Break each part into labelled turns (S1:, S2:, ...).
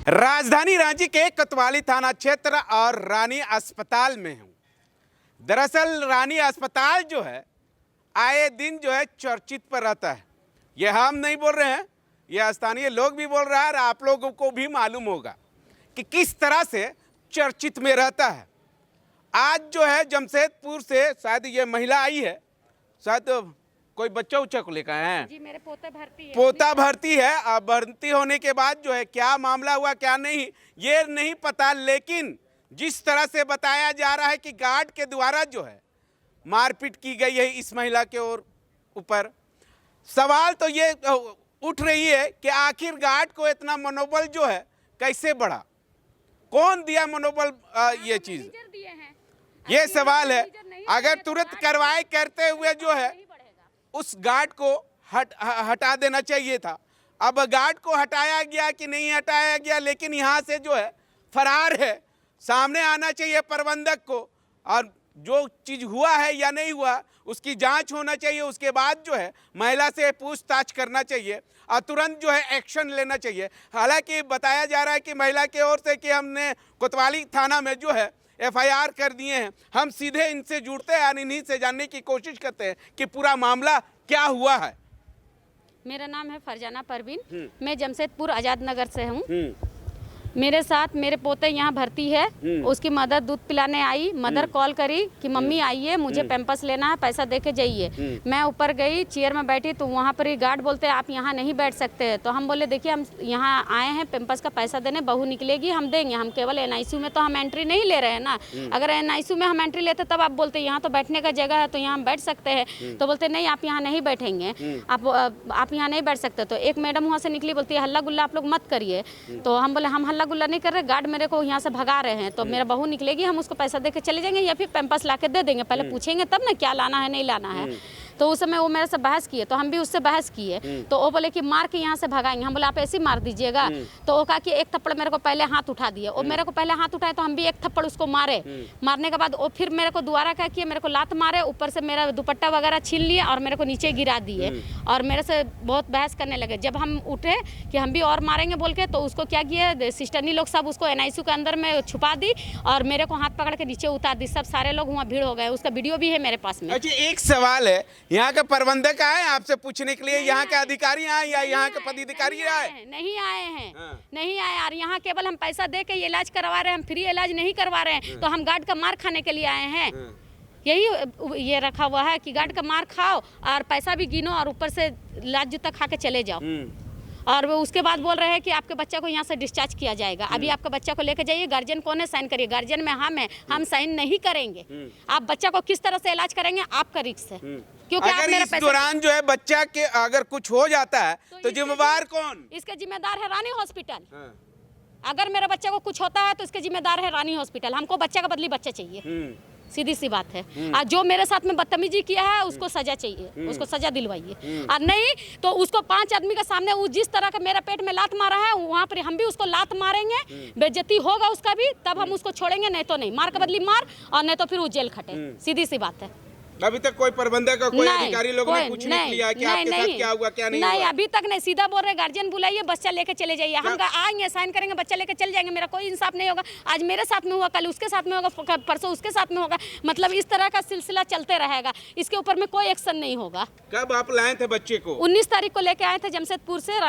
S1: राजधानी रांची के कोतवाली थाना क्षेत्र और रानी अस्पताल में हूँ। दरअसल रानी अस्पताल जो है आए दिन जो है चर्चित पर रहता है। ये हम नहीं बोल रहे हैं, ये स्थानीय लोग भी बोल रहा है और आप लोगों को भी मालूम होगा कि किस तरह से चर्चित में रहता है। आज जो है जमशेदपुर से शायद ये महिला आई है, शायद कोई बच्चा उच्चा को लेकर आए हैं।
S2: जी मेरे पोता भर्ती है।
S1: पोता भर्ती है। अब भर्ती होने के बाद जो है क्या मामला हुआ क्या नहीं ये नहीं पता, लेकिन जिस तरह से बताया जा रहा है कि गार्ड के द्वारा जो है मारपीट की गई है इस महिला के ऊपर, सवाल तो ये उठ रही है कि आखिर गार्ड को इतना मनोबल जो है कैसे बढ़ा, कौन दिया मनोबल ये चीज, ये सवाल है। अगर तुरंत कार्रवाई करते हुए जो है उस गार्ड को हटा देना चाहिए था। अब गार्ड को हटाया गया कि नहीं हटाया गया, लेकिन यहाँ से जो है फरार है। सामने आना चाहिए प्रबंधक को और जो चीज़ हुआ है या नहीं हुआ उसकी जांच होना चाहिए। उसके बाद जो है महिला से पूछताछ करना चाहिए और तुरंत जो है एक्शन लेना चाहिए। हालांकि बताया जा रहा है कि महिला की ओर से कि हमने कोतवाली थाना में जो है FIR कर दिए हैं। हम सीधे इनसे जुड़ते हैं और इन्हीं से जानने की कोशिश करते हैं कि पूरा मामला क्या हुआ है।
S2: मेरा नाम है फरजाना परवीन, मैं जमशेदपुर आज़ाद नगर से हूँ। मेरे साथ मेरे पोते यहाँ भर्ती है, उसकी मदर दूध पिलाने आई। मदर कॉल करी कि मम्मी आइए, मुझे पैम्पर्स लेना है, पैसा दे के जाइए। मैं ऊपर गई, चेयर में बैठी तो वहाँ पर ही गार्ड बोलते हैं आप यहाँ नहीं बैठ सकते। तो हम बोले देखिए हम यहाँ आए हैं पैम्पर्स का पैसा देने, बहू निकलेगी हम देंगे, हम केवल NICU में तो हम एंट्री नहीं ले रहे हैं ना। अगर NICU में हम एंट्री लेते तब आप बोलते यहाँ तो बैठने का जगह है तो यहाँ हम बैठ सकते हैं। तो बोलते नहीं आप यहाँ नहीं बैठेंगे, आप यहाँ नहीं बैठ सकते। तो एक मैडम वहाँ से निकली, बोलती है हल्ला गुल्ला आप लोग मत करिए। तो हम बोले हम गुल्ला नहीं कर रहे, गार्ड मेरे को यहाँ से भगा रहे हैं। तो मेरा बहू निकलेगी, हम उसको पैसा देके चले जाएंगे या फिर पैम्पर्स ला के दे देंगे, पहले पूछेंगे तब ना क्या लाना है नहीं लाना है। तो उस समय वो मेरे से बहस किए, तो हम भी उससे बहस किए। तो वो बोले कि मार के यहाँ से भगाएंगे। हम बोले आप ऐसे ही मार दीजिएगा। तो वो कहा कि एक थप्पड़ मेरे को पहले हाथ उठा दिए। वो मेरे को पहले हाथ उठाए तो हम भी एक थप्पड़ उसको मारे। मारने के बाद वो फिर मेरे को दोबारा क्या किए, मेरे को लात मारे, ऊपर से मेरा दुपट्टा वगैरह छीन लिए और मेरे को नीचे गिरा दिए और मेरे से बहुत बहस करने लगे। जब हम उठे कि हम भी और मारेंगे बोल के, तो उसको क्या किया सिस्टरनी लोग सब उसको NICU के अंदर में छुपा दी और मेरे को हाथ पकड़ के नीचे उतार दी। सब सारे लोग वहाँ भीड़ हो गए, उसका वीडियो भी है मेरे पास में।
S1: अच्छा एक सवाल है, यहाँ का प्रबंधक आए आपसे पूछने के लिए, यहाँ के अधिकारी आए या यहाँ के पदाधिकारी आए?
S2: नहीं आए हैं, नहीं आए यार। यहाँ केवल हम पैसा दे के इलाज करवा रहे हैं, हम फ्री इलाज नहीं करवा रहे हैं। तो हम गार्ड का मार खाने के लिए आए हैं, यही ये रखा हुआ है कि गार्ड का मार खाओ और पैसा भी गिनो और ऊपर से लात जूता खा के चले जाओ। और वो उसके बाद बोल रहे हैं कि आपके बच्चा को यहाँ से डिस्चार्ज किया जाएगा। अभी आपका बच्चा को लेकर जाइए, गार्जियन कौन है साइन करिए। गार्जियन में हम साइन नहीं करेंगे। आप बच्चा को किस तरह से इलाज करेंगे आपका रिस्क है, क्योंकि
S1: अगर
S2: आप मेरा
S1: इस दौरान जो है बच्चा के अगर कुछ हो जाता है तो जिम्मेवार कौन?
S2: इसका जिम्मेदार है रानी हॉस्पिटल। अगर मेरे बच्चे को कुछ होता है तो इसके जिम्मेदार है रानी हॉस्पिटल। हमको बच्चा का बदली बच्चा चाहिए, सीधी सी बात है। और जो मेरे साथ में बदतमीजी किया है उसको सजा चाहिए, उसको सजा दिलवाइए। और नहीं तो उसको 5 आदमी के सामने वो जिस तरह का मेरा पेट में लात मारा है वहाँ पर हम भी उसको लात मारेंगे, बेइज्जती होगा उसका भी, तब हम उसको छोड़ेंगे। नहीं तो नहीं, मार के बदली मार और नहीं तो फिर वो जेल खटे, सीधी सी बात है।
S1: अभी तक कोई प्रबंधक का कोई अधिकारी लोग ने कुछ नहीं किया कि आपके साथ क्या हुआ क्या नहीं हुआ?
S2: अभी तक नहीं। सीधा बोल रहे गार्जियन बुलाइए, बच्चा लेके चले जाइए। हम आएंगे, साइन करेंगे, बच्चा लेके चले जाएंगे। मेरा कोई इंसाफ नहीं होगा। आज मेरे साथ में हुआ, कल उसके साथ में होगा, परसों उसके साथ में होगा। मतलब इस तरह का सिलसिला चलते रहेगा, इसके ऊपर में कोई एक्शन नहीं होगा।
S1: कब आप लाए थे बच्चे को?
S2: 19 तारीख को लेके आए थे जमशेदपुर से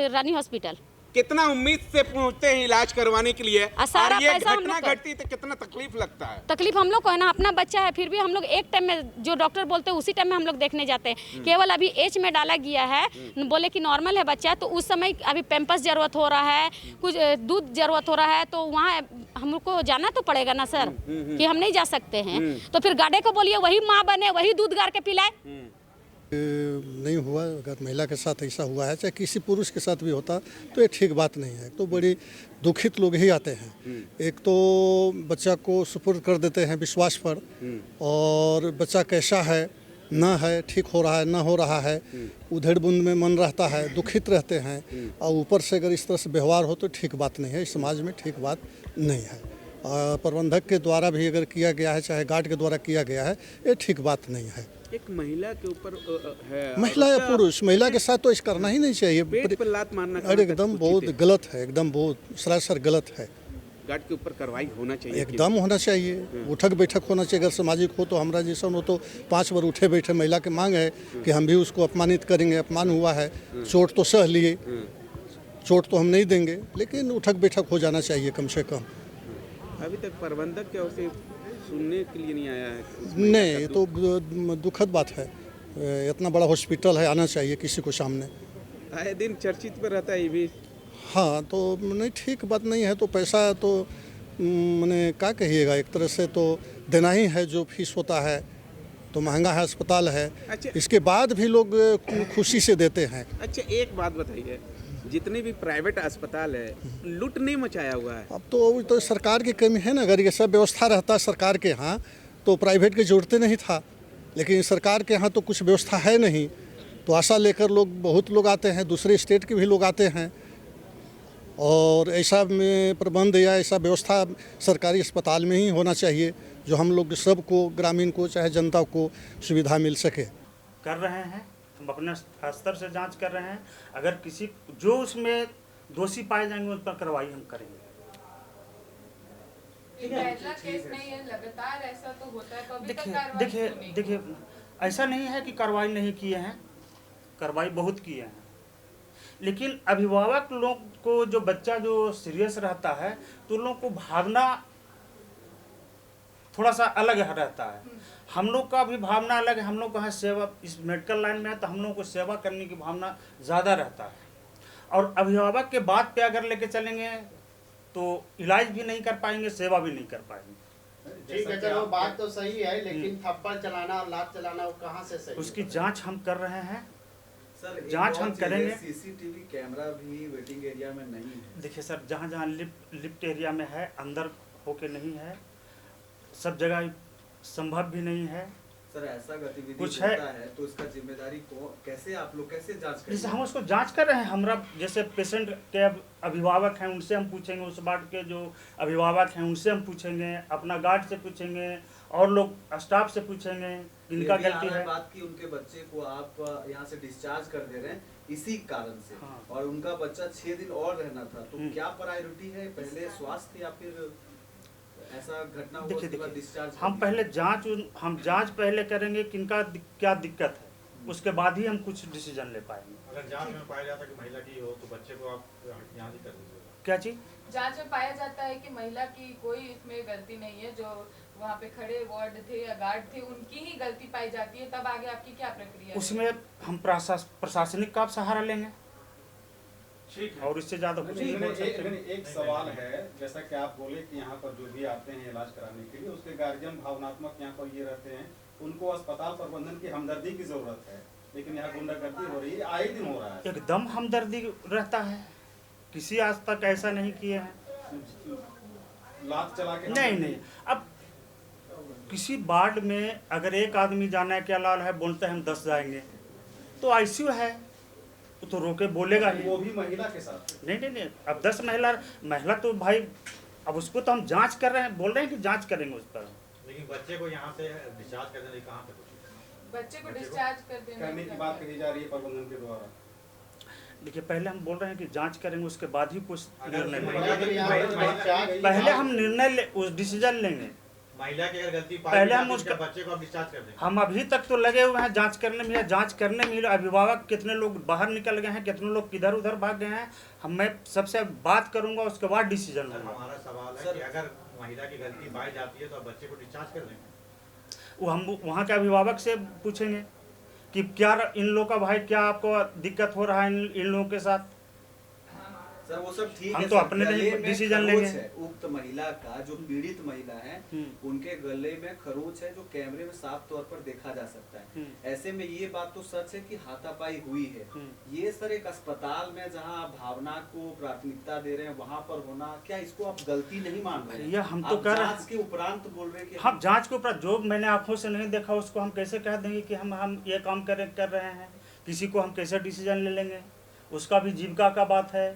S2: रानी हॉस्पिटल।
S1: कितना उम्मीद से पहुंचते हैं इलाज करवाने के लिए,
S2: सारा
S1: और ये
S2: पैसा
S1: घटना घटती तो कितना तकलीफ लगता है?
S2: तकलीफ हम लोग को है ना, अपना बच्चा है। फिर भी हम लोग एक टाइम में जो डॉक्टर बोलते हैं उसी टाइम में हम लोग देखने जाते हैं। केवल अभी एज में डाला गया है, बोले कि नॉर्मल है बच्चा, तो उस समय अभी पैम्पर्स जरूरत हो रहा है, कुछ दूध जरूरत हो रहा है, तो वहाँ हमको जाना तो पड़ेगा ना सर, कि हम नहीं जा सकते हैं। तो फिर गार्डे को बोलिए वही माँ बने, वही दूध गार के पिलाए।
S3: नहीं हुआ। अगर महिला के साथ ऐसा हुआ है, चाहे किसी पुरुष के साथ भी होता तो ये ठीक बात नहीं है। तो बड़ी दुखित लोग ही आते हैं। एक तो बच्चा को सुपुर्द कर देते हैं विश्वास पर, और बच्चा कैसा है ना है, ठीक हो रहा है ना हो रहा है, उधेड़ बुंद में मन रहता है, दुखित रहते हैं। और ऊपर से अगर इस तरह से व्यवहार हो तो ठीक बात नहीं है, इस समाज में ठीक बात नहीं है। प्रबंधक के द्वारा भी अगर किया गया है, चाहे गार्ड के द्वारा किया गया है, ये ठीक बात नहीं है।
S1: एक महिला के ऊपर है,
S3: महिला या
S1: उसका
S3: पुरुष, महिला के साथ तो इस करना ही नहीं चाहिए।
S1: पेट पर लात मारना
S3: अरे एकदम बहुत गलत है, एकदम बहुत सरासर गलत है।
S1: गार्ड के ऊपर कार्रवाई होना चाहिए।
S3: एकदम होना चाहिए, उठक बैठक होना चाहिए। अगर सामाजिक हो तो हमारा जैसा हो तो 5 बार उठे बैठे। महिला की मांग है कि हम भी उसको अपमानित करेंगे, अपमान हुआ है, चोट तो सह लिए, चोट तो हम नहीं देंगे, लेकिन उठक बैठक हो जाना चाहिए कम से कम।
S1: अभी तक प्रबंधक की ओर से सुनने के लिए नहीं आया है।
S3: नहीं, ये तो दुखद बात है। इतना बड़ा हॉस्पिटल है, आना चाहिए किसी को सामने।
S1: आए दिन चर्चित पर रहता है ये भी।
S3: हाँ, तो नहीं, ठीक बात नहीं है। तो पैसा तो मैंने क्या कहिएगा, एक तरह से तो देना ही है। जो फीस होता है तो महंगा है, अस्पताल है।
S1: अच्छा।
S3: इसके बाद भी लोग खुशी से देते हैं।
S1: अच्छा, एक बात बताइए, जितने भी प्राइवेट अस्पताल है, लूट नहीं मचाया हुआ है?
S3: अब तो सरकार की कमी है ना। अगर ये सब व्यवस्था रहता सरकार के यहाँ तो प्राइवेट की जरूरत नहीं था, लेकिन सरकार के यहाँ तो कुछ व्यवस्था है नहीं। तो आशा लेकर लोग, बहुत लोग आते हैं, दूसरे स्टेट के भी लोग आते हैं, और ऐसा में प्रबंध या ऐसा व्यवस्था सरकारी अस्पताल में ही होना चाहिए, जो हम लोग सबको, ग्रामीण को चाहे जनता को सुविधा मिल सके।
S4: कर रहे हैं, हम अपने स्तर से जांच कर रहे हैं। अगर किसी जो उसमें दोषी पाए जाएंगे उस पर कार्रवाई हम करेंगे।
S5: पहला केस नहीं है, लगातार ऐसा तो होता है, तो अभी तक
S4: देखिए
S5: कार्रवाई
S4: देखिए
S5: क्यों नहीं?
S4: देखिए ऐसा नहीं है कि कार्रवाई नहीं किए हैं, कार्रवाई बहुत किए हैं। लेकिन अभिभावक लोग को, जो बच्चा जो सीरियस रहता है, तो लोग को भावना थोड़ा सा अलग रहता है। हम लोग का भी भावना अलग है। हम लोग का है सेवा, इस मेडिकल लाइन में है तो हम लोग को सेवा करने की भावना ज़्यादा रहता है। और अभिभावक के बात पे अगर लेके चलेंगे तो इलाज भी नहीं कर पाएंगे, सेवा भी नहीं कर पाएंगे।
S6: ठीक है, चलो बात तो सही है, लेकिन थप्पड़ चलाना और लात चलाना वो कहाँ से सही?
S4: उसकी जांच हम कर रहे हैं।
S7: सर, एक
S4: जांच
S7: और
S4: हम
S7: चीज़ है,
S4: करेंगे।
S7: सीसीटीवी कैमरा भी वेटिंग एरिया में नहीं है।
S4: देखिए सर, जहाँ जहाँ लिफ्ट एरिया में है, अंदर होके नहीं है, सब जगह संभव भी नहीं है।
S7: सर, ऐसा गतिविधि
S4: कुछ
S7: होता
S4: है।
S7: है तो इसका जिम्मेदारी को कैसे आप लोग कैसे जांच
S4: जैसे
S7: करेंगे?
S4: हम उसको जांच कर रहे हैं। हमरा जैसे पेशेंट के अभिभावक हैं उनसे हम पूछेंगे, उस वार्ड के जो अभिभावक हैं उनसे हम पूछेंगे, अपना गार्ड से पूछेंगे, और लोग स्टाफ से पूछेंगे किनका
S7: ये भी आ
S4: गलती
S7: रहा
S4: है।
S7: बात कि उनके बच्चे को आप यहाँ से डिस्चार्ज कर दे रहे हैं इसी कारण से।
S4: हाँ।
S7: और उनका बच्चा 6 दिन और रहना था, तो
S4: हम्म।
S7: क्या प्रायोरिटी है, पहले स्वास्थ्य या फिर ऐसा घटना हुआ
S4: देखिए
S7: उसके बाद
S4: देखिए,
S7: डिस्चार्ज?
S4: हम पहले जांच पहले करेंगे किनका क्या दिक्कत है, उसके बाद ही हम कुछ डिसीजन ले पाएंगे।
S8: अगर जांच में पाया जाता कि महिला की हो तो बच्चे को आप यहाँ से कर दीजिएगा।
S4: क्या चीज?
S5: जांच में पाया जाता है कि महिला की कोई इसमें गलती नहीं है, जो वहाँ पे खड़े वार्ड थे या गार्ड थे उनकी ही गलती पाई जाती है, तब आगे आपकी क्या प्रक्रिया है?
S4: उसमें हम प्रशासनिक का सहारा लेंगे,
S8: ठीक
S4: और इससे ज्यादा कुछ नहीं बोल सकते।
S8: एक सवाल है, जैसा कि आप बोले कि यहाँ पर जो भी आते हैं इलाज कराने के लिए, उसके गार्जियन भावनात्मक यहाँ पर ये रहते हैं, उनको अस्पताल प्रबंधन की हमदर्दी की जरूरत है, लेकिन यहाँ गुंडागर्दी हो रही है, आए दिन हो रहा है।
S4: एकदम हमदर्दी रहता है, किसी आज तक ऐसा नहीं किए हैं।
S8: लात चला के
S4: नहीं नहीं, अब किसी वार्ड में अगर एक आदमी जाना है क्या लाल है, बोलते हैं हम 10 जाएंगे, तो आईसीयू है, वो तो रोके बोलेगा ही।
S8: वो भी महिला के साथ।
S4: नहीं नहीं नहीं, अब 10 महिला तो भाई, अब उसको तो हम जांच कर रहे हैं, बोल रहे हैं कि जांच करेंगे उस पर।
S8: लेकिन बच्चे को यहाँ से डिस्चार्ज कर देने कहाँ तक
S5: बच्चे को डिस्चार्ज कर देना
S8: करने की बात कही जा रही है प्रबंधन के द्वारा?
S4: देखिए, पहले हम बोल रहे हैं कि जांच करेंगे, उसके बाद ही कुछ निर्णय
S8: महिला
S4: लेंगे।
S8: की
S6: महिला-
S4: पहले हम उस डिसीजन लेंगे।
S8: महिला की अगर गलती पाई
S4: पहले
S8: जाती
S4: हम
S8: है,
S4: उसका-
S8: बच्चे को आप डिस्चार्ज कर देंगे।
S4: हम अभी तक तो लगे हुए हैं जांच करने में, या जांच करने में अभिभावक कितने लोग बाहर निकल गए हैं, कितने लोग किधर उधर भाग गए हैं। मैं सबसे बात करूंगा, उसके बाद डिसीजन
S8: सर,
S4: लूंगा।
S8: हमारा सवाल है कि अगर महिला की गलती पाई जाती है तो आप बच्चे को डिस्चार्ज कर देंगे?
S4: वो हम वहाँ के अभिभावक से पूछेंगे कि क्या इन लोगों का, भाई क्या आपको दिक्कत हो रहा है इन लोगों के साथ।
S7: सर, वो सब ठीक
S4: हम
S7: है
S4: तो
S7: सर,
S4: अपने
S7: गले में
S4: डिसीजन
S7: खरोच
S4: लेंगे।
S7: है। उक्त महिला का, जो पीड़ित महिला है, उनके गले में खरोच है, जो कैमरे में साफ तौर पर देखा जा सकता है। ऐसे में ये बात तो सच है कि हाथापाई हुई है। ये सर एक अस्पताल में जहां आप भावना को प्राथमिकता दे रहे हैं, वहां पर होना, क्या इसको आप गलती नहीं मान रहे हैं?
S4: ये हम तो
S7: आप
S4: कर रहे
S7: जांच के उपरांत बोल रहे हैं कि
S4: हम जांच के ऊपर, जो मैंने आंखों से नहीं देखा उसको हम कैसे कह देंगे कि हम ये काम कर रहे हैं। किसी को हम कैसे डिसीजन ले लेंगे, उसका भी जीविका का बात है।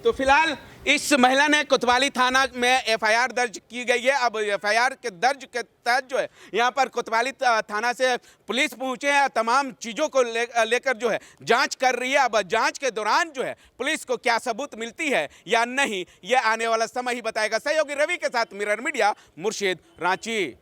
S1: तो फिलहाल इस महिला ने कोतवाली थाना में एफआईआर दर्ज की गई है। अब एफआईआर के दर्ज के तहत जो है यहाँ पर कोतवाली थाना से पुलिस पहुंचे हैं, तमाम चीज़ों को लेकर जो है जांच कर रही है। अब जांच के दौरान जो है पुलिस को क्या सबूत मिलती है या नहीं, ये आने वाला समय ही बताएगा। सहयोगी रवि के साथ मिरर मीडिया, मुर्शिद, रांची।